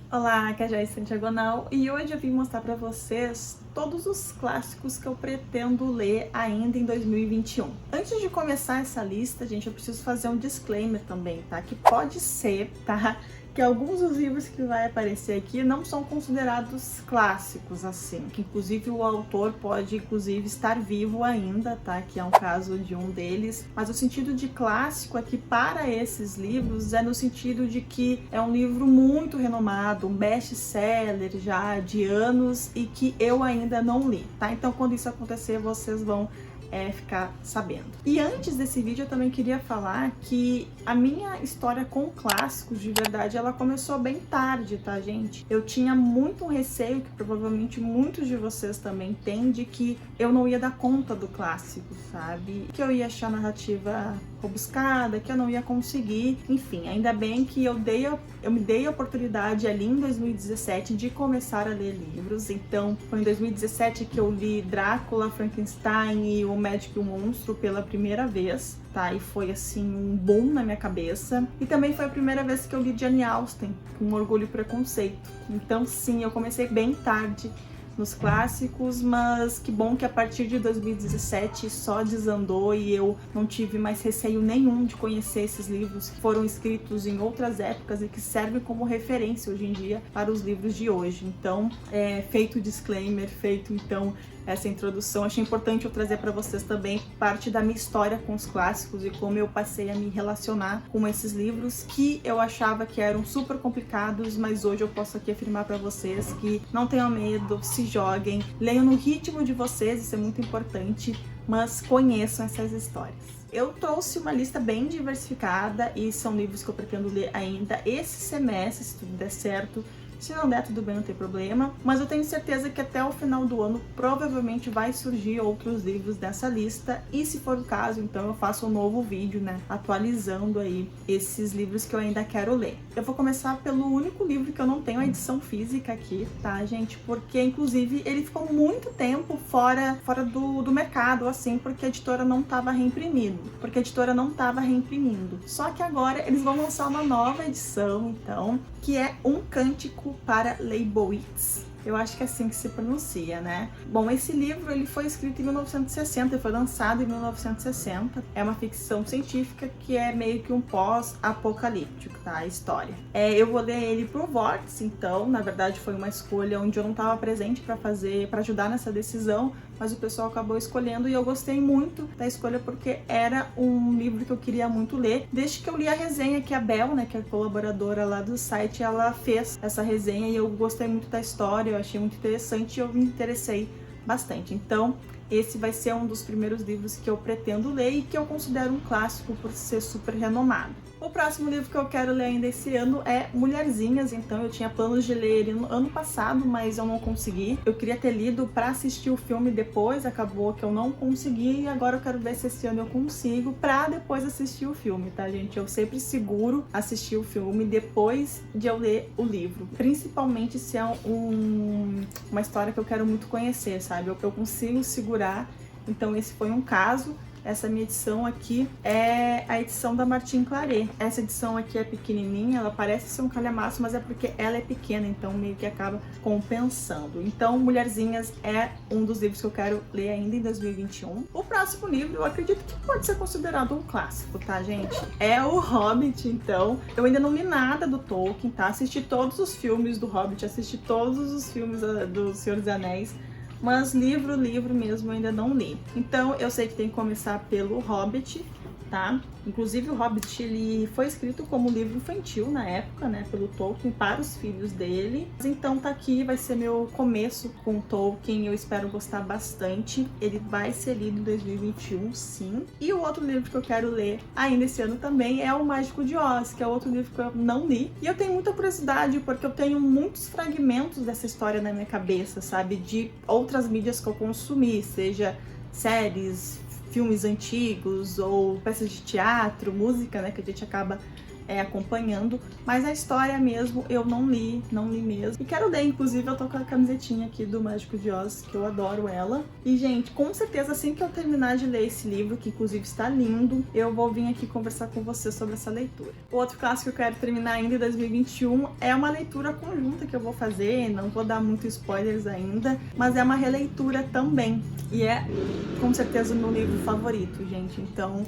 Olá, aqui é a Joyce Diagonal e hoje eu vim mostrar para vocês todos os clássicos que eu pretendo ler ainda em 2021. Antes de começar essa lista, gente, eu preciso fazer um disclaimer também, tá? Que pode ser, tá? Que alguns dos livros que vai aparecer aqui não são considerados clássicos, assim, que inclusive o autor pode, inclusive, estar vivo ainda, tá? Que é um caso de um deles, mas o sentido de clássico aqui para esses livros é no sentido de que é um livro muito renomado, um best-seller já de anos e que eu ainda não li, tá? Então, quando isso acontecer, vocês vão ficar sabendo. E antes desse vídeo eu também queria falar que a minha história com clássicos, de verdade, ela começou bem tarde, tá, gente? Eu tinha muito um receio, que provavelmente muitos de vocês também têm, de que eu não ia dar conta do clássico, sabe? Que eu ia achar a narrativa rebuscada, que eu não ia conseguir. Enfim, ainda bem que eu me dei a oportunidade ali em 2017 de começar a ler livros. Então, foi em 2017 que eu li Drácula, Frankenstein e O Médico e o Monstro pela primeira vez, tá? E foi assim um boom na minha cabeça. E também foi a primeira vez que eu li Jane Austen, com Orgulho e Preconceito. Então, sim, eu comecei bem tarde nos clássicos, mas que bom que a partir de 2017 só desandou e eu não tive mais receio nenhum de conhecer esses livros que foram escritos em outras épocas e que servem como referência hoje em dia para os livros de hoje. Então, feito o disclaimer, feito então essa introdução, achei importante eu trazer para vocês também parte da minha história com os clássicos e como eu passei a me relacionar com esses livros que eu achava que eram super complicados, mas hoje eu posso aqui afirmar para vocês que não tenham medo, se joguem, leiam no ritmo de vocês, isso é muito importante, mas conheçam essas histórias. Eu trouxe uma lista bem diversificada e são livros que eu pretendo ler ainda esse semestre, se tudo der certo. Se não der, tudo bem, não tem problema. Mas eu tenho certeza que até o final do ano provavelmente vai surgir outros livros dessa lista. E se for o caso, então eu faço um novo vídeo, né? Atualizando aí esses livros que eu ainda quero ler. Eu vou começar pelo único livro que eu não tenho a edição física aqui, tá, gente? Porque, inclusive, ele ficou muito tempo fora do mercado, assim, porque a editora não estava reimprimindo. Só que agora eles vão lançar uma nova edição, então, que é Um Cântico para Leibowitz. Eu acho que é assim que se pronuncia, né? Bom, esse livro ele foi escrito em 1960 e foi lançado em 1960. É uma ficção científica que é meio que um pós-apocalíptico, tá? A história. Eu vou ler ele pro Vórtice, então, na verdade foi uma escolha onde eu não estava presente para ajudar nessa decisão, mas o pessoal acabou escolhendo e eu gostei muito da escolha porque era um livro que eu queria muito ler. Desde que eu li a resenha que a Bel, né, que é a colaboradora lá do site, ela fez essa resenha e eu gostei muito da história, eu achei muito interessante e eu me interessei bastante. Então, esse vai ser um dos primeiros livros que eu pretendo ler e que eu considero um clássico por ser super renomado. O próximo livro que eu quero ler ainda esse ano é Mulherzinhas, então eu tinha planos de ler ele no ano passado, mas eu não consegui. Eu queria ter lido para assistir o filme depois, acabou que eu não consegui e agora eu quero ver se esse ano eu consigo para depois assistir o filme, tá, gente? Eu sempre seguro assistir o filme depois de eu ler o livro, principalmente se é uma história que eu quero muito conhecer, sabe? Eu consigo segurar, então esse foi um caso. Essa minha edição aqui é a edição da Martin Claret. Essa edição aqui é pequenininha, ela parece ser um calhamaço, mas é porque ela é pequena, então meio que acaba compensando. Então, Mulherzinhas é um dos livros que eu quero ler ainda em 2021. O próximo livro, eu acredito que pode ser considerado um clássico, tá, gente? É o Hobbit, então. Eu ainda não li nada do Tolkien, tá? Assisti todos os filmes do Hobbit, assisti todos os filmes do Senhor dos Anéis, mas livro mesmo eu ainda não li. Então eu sei que tem que começar pelo Hobbit, tá? Inclusive o Hobbit ele foi escrito como livro infantil na época, né, pelo Tolkien para os filhos dele. Então tá aqui, vai ser meu começo com Tolkien, eu espero gostar bastante. Ele vai ser lido em 2021, sim. E o outro livro que eu quero ler ainda esse ano também é O Mágico de Oz, que é outro livro que eu não li. E eu tenho muita curiosidade porque eu tenho muitos fragmentos dessa história na minha cabeça, sabe, de outras mídias que eu consumi, seja séries, filmes antigos ou peças de teatro, música, né, que a gente acaba acompanhando, mas a história mesmo eu não li mesmo. E quero ler, inclusive eu tô com a camisetinha aqui do Mágico de Oz, que eu adoro ela. E, gente, com certeza assim que eu terminar de ler esse livro, que inclusive está lindo, eu vou vir aqui conversar com você sobre essa leitura. O outro clássico que eu quero terminar ainda em 2021 é uma leitura conjunta que eu vou fazer, não vou dar muitos spoilers ainda, mas é uma releitura também. E é, com certeza, o meu livro favorito, gente. Então,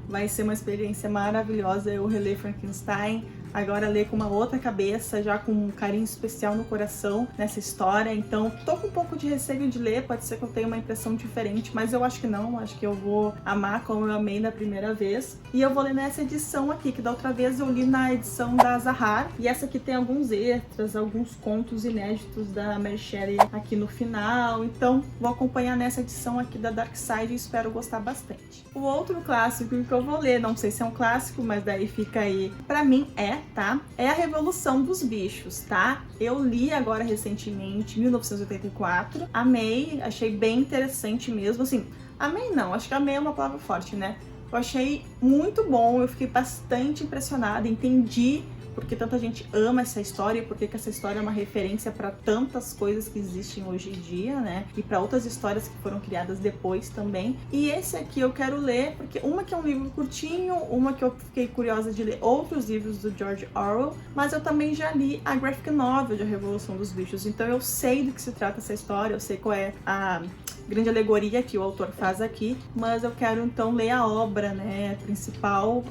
vai ser uma experiência maravilhosa eu reler Frankenstein, agora ler com uma outra cabeça, já com um carinho especial no coração nessa história. Então, tô com um pouco de receio de ler, pode ser que eu tenha uma impressão diferente, mas eu acho que não, acho que eu vou amar como eu amei da primeira vez. E eu vou ler nessa edição aqui, que da outra vez eu li na edição da Zahar, e essa aqui tem alguns extras, alguns contos inéditos da Mary Shelley aqui no final. Então, vou acompanhar nessa edição aqui da Dark Side e espero gostar bastante. O outro clássico que eu vou ler, não sei se é um clássico, mas daí fica aí, pra mim tá? É A Revolução dos Bichos, tá? Eu li agora recentemente, 1984, amei, achei bem interessante mesmo, assim, amei não, acho que amei é uma palavra forte, né? Eu achei muito bom, eu fiquei bastante impressionada, entendi porque tanta gente ama essa história e porque que essa história é uma referência para tantas coisas que existem hoje em dia, né? E para outras histórias que foram criadas depois também. E esse aqui eu quero ler, porque uma que é um livro curtinho, uma que eu fiquei curiosa de ler outros livros do George Orwell, mas eu também já li a graphic novel de A Revolução dos Bichos, então eu sei do que se trata essa história, eu sei qual é a grande alegoria que o autor faz aqui, mas eu quero então ler a obra, né, principal,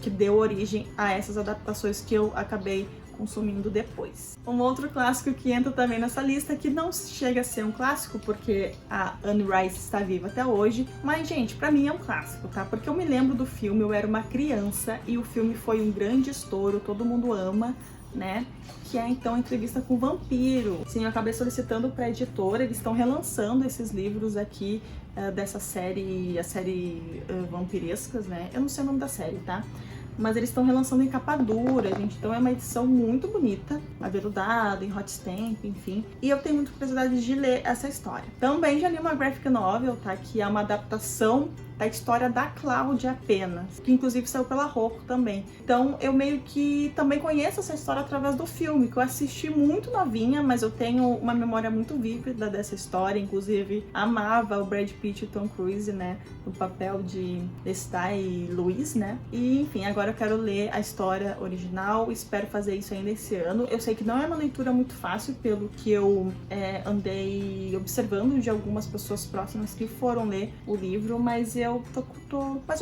que deu origem a essas adaptações que eu acabei consumindo depois. Um outro clássico que entra também nessa lista, que não chega a ser um clássico porque a Anne Rice está viva até hoje, mas, gente, pra mim é um clássico, tá? Porque eu me lembro do filme, eu era uma criança e o filme foi um grande estouro, todo mundo ama, né? Que é então Entrevista com o Vampiro. Sim, eu acabei solicitando para a editora, eles estão relançando esses livros aqui dessa série, a série Vampirescas, né? Eu não sei o nome da série, tá? Mas eles estão relançando em capa dura, gente. Então é uma edição muito bonita, aveludada, em hot stamp, enfim. E eu tenho muita curiosidade de ler essa história. Também já li uma graphic novel, tá? Que é uma adaptação da história da Cláudia apenas, que inclusive saiu pela Rocco também. Então eu meio que também conheço essa história através do filme, que eu assisti muito novinha, mas eu tenho uma memória muito vívida dessa história, inclusive amava o Brad Pitt e o Tom Cruise, né, no papel de Lestat e Louise, né, e enfim, agora eu quero ler a história original, espero fazer isso ainda esse ano. Eu sei que não é uma leitura muito fácil, pelo que eu andei observando de algumas pessoas próximas que foram ler o livro, mas eu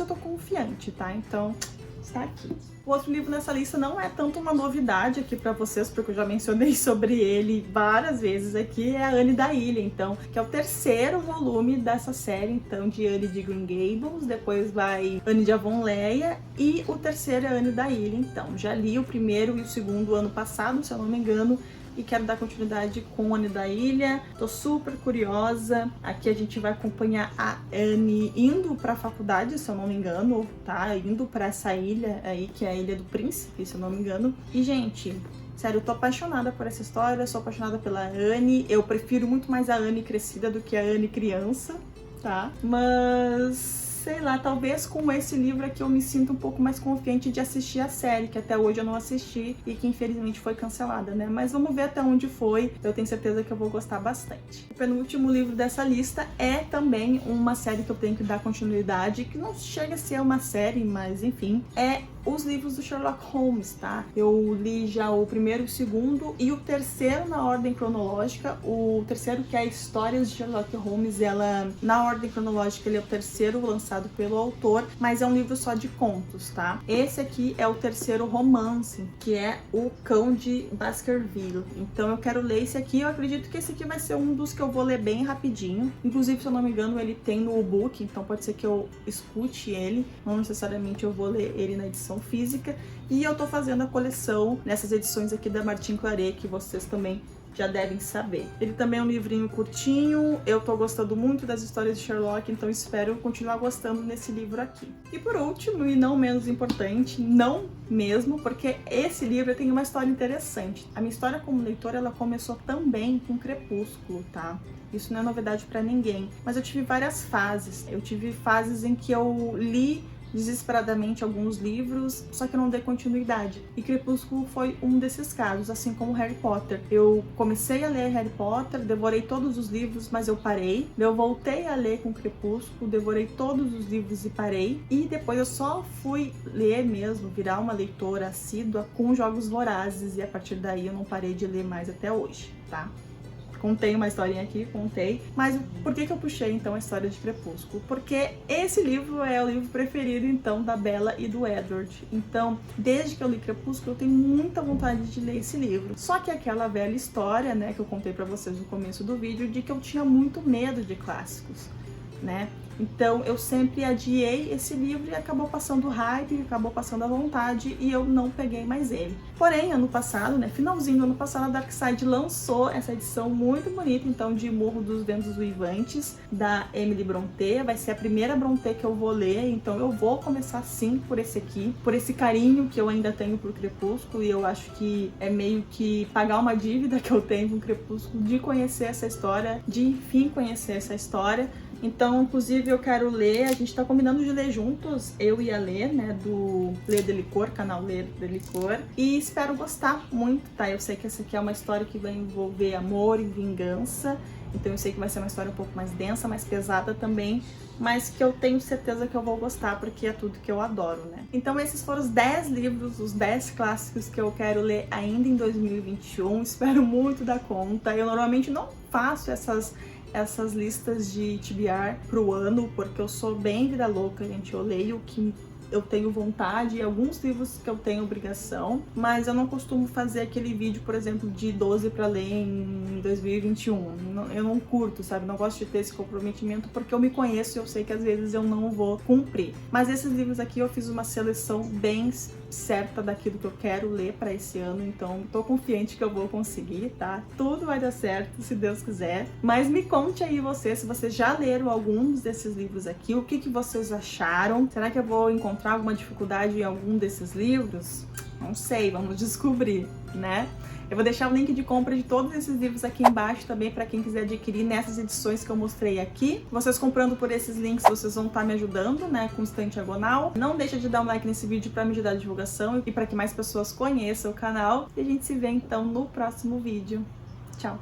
tô confiante, tá? Então, está aqui. O outro livro nessa lista não é tanto uma novidade aqui pra vocês, porque eu já mencionei sobre ele várias vezes aqui, é a Anne da Ilha, então, que é o terceiro volume dessa série, então, de Anne de Green Gables, depois vai Anne de Avonlea e o terceiro é Anne da Ilha, então. Já li o primeiro e o segundo ano passado, se eu não me engano, e quero dar continuidade com Anne da Ilha. Tô super curiosa. Aqui a gente vai acompanhar a Anne indo pra faculdade, se eu não me engano, tá? Indo pra essa ilha aí, que é a Ilha do Príncipe, se eu não me engano. E, gente, sério, eu tô apaixonada por essa história, sou apaixonada pela Anne. Eu prefiro muito mais a Anne crescida do que a Anne criança, tá? Mas sei lá, talvez com esse livro aqui eu me sinto um pouco mais confiante de assistir a série, que até hoje eu não assisti e que infelizmente foi cancelada, né? Mas vamos ver até onde foi, eu tenho certeza que eu vou gostar bastante. O penúltimo livro dessa lista é também uma série que eu tenho que dar continuidade, que não chega a ser uma série, mas enfim, é os livros do Sherlock Holmes, tá? Eu li já o primeiro, o segundo e o terceiro na ordem cronológica. O terceiro, que é Histórias de Sherlock Holmes, ela, na ordem cronológica, ele é o terceiro lançado pelo autor, mas é um livro só de contos, tá? Esse aqui é o terceiro romance, que é O Cão de Baskerville. Então eu quero ler esse aqui, eu acredito que esse aqui vai ser um dos que eu vou ler bem rapidinho. Inclusive, se eu não me engano, ele tem no e-book, então pode ser que eu escute ele, não necessariamente eu vou ler ele na edição física, e eu tô fazendo a coleção nessas edições aqui da Martin Claret, que vocês também já devem saber. Ele também é um livrinho curtinho, eu tô gostando muito das histórias de Sherlock, então espero continuar gostando nesse livro aqui. E por último, e não menos importante, não mesmo, porque esse livro tem uma história interessante. A minha história como leitora, ela começou também com Crepúsculo, tá? Isso não é novidade pra ninguém, mas eu tive várias fases. Eu tive fases em que eu li desesperadamente alguns livros, só que eu não dei continuidade. E Crepúsculo foi um desses casos, assim como Harry Potter. Eu comecei a ler Harry Potter, devorei todos os livros, mas eu parei. Eu voltei a ler com Crepúsculo, devorei todos os livros e parei. E depois eu só fui ler mesmo, virar uma leitora assídua com Jogos Vorazes, e a partir daí eu não parei de ler mais até hoje, tá? Contei uma historinha aqui, contei. Mas por que eu puxei, então, a história de Crepúsculo? Porque esse livro é o livro preferido, então, da Bella e do Edward. Então, desde que eu li Crepúsculo, eu tenho muita vontade de ler esse livro. Só que aquela velha história, né, que eu contei pra vocês no começo do vídeo, de que eu tinha muito medo de clássicos, né? Então eu sempre adiei esse livro e acabou passando o hype, acabou passando a vontade e eu não peguei mais ele. Porém, ano passado, né, finalzinho do ano passado, a Darkside lançou essa edição muito bonita, então, de Morro dos Ventos Uivantes, da Emily Brontë. Vai ser a primeira Brontë que eu vou ler, então eu vou começar sim por esse aqui, por esse carinho que eu ainda tenho por Crepúsculo, e eu acho que é meio que pagar uma dívida que eu tenho com Crepúsculo, de conhecer essa história, de enfim conhecer essa história. Então, inclusive, eu quero ler, a gente tá combinando de ler juntos, eu e a Lê, né, do Lê de Licor, canal Lê de Licor, e espero gostar muito, tá? Eu sei que essa aqui é uma história que vai envolver amor e vingança, então eu sei que vai ser uma história um pouco mais densa, mais pesada também, mas que eu tenho certeza que eu vou gostar, porque é tudo que eu adoro, né? Então esses foram os 10 livros, os 10 clássicos que eu quero ler ainda em 2021, espero muito dar conta. Eu normalmente não faço essas listas de TBR pro ano, porque eu sou bem vida louca, gente. Eu leio o que eu tenho vontade e alguns livros que eu tenho obrigação, mas eu não costumo fazer aquele vídeo, por exemplo, de 12 para ler em 2021. Eu não curto, sabe? Não gosto de ter esse comprometimento porque eu me conheço e eu sei que às vezes eu não vou cumprir. Mas esses livros aqui eu fiz uma seleção bem certa daquilo que eu quero ler para esse ano, então tô confiante que eu vou conseguir, tá? Tudo vai dar certo, se Deus quiser. Mas me conte aí se vocês já leram alguns desses livros aqui, o que vocês acharam? Será que eu vou encontrar alguma dificuldade em algum desses livros? Não sei, vamos descobrir, né? Eu vou deixar o link de compra de todos esses livros aqui embaixo também para quem quiser adquirir nessas edições que eu mostrei aqui. Vocês comprando por esses links, vocês vão estar me ajudando, né, com o Estante Diagonal. Não deixa de dar um like nesse vídeo para me ajudar a divulgação e para que mais pessoas conheçam o canal. E a gente se vê então no próximo vídeo. Tchau!